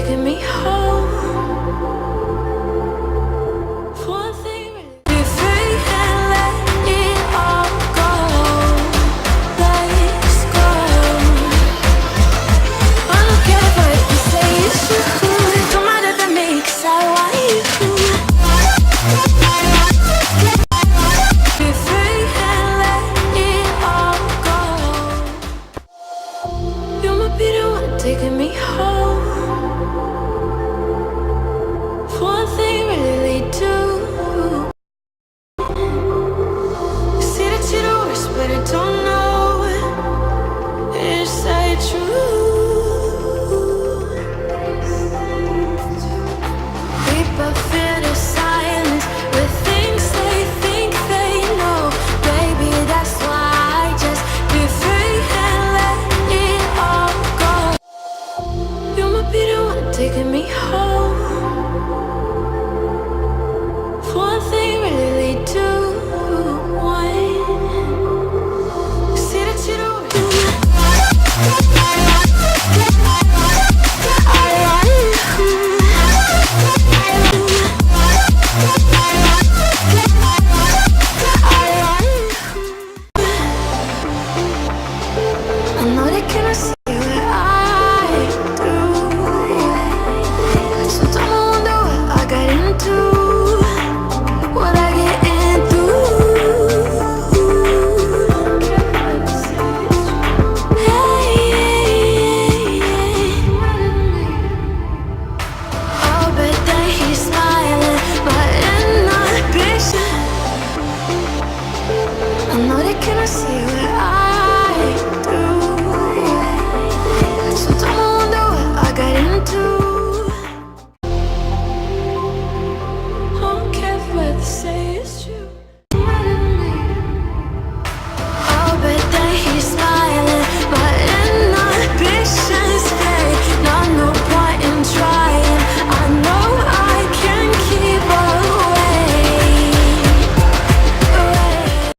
taking me home. Be free and let it all go. Let's go. I don't care what you say, it's true. Don't matter to me, 'cause I want you. Be free and let it all go. You're my Peter one, taking me home.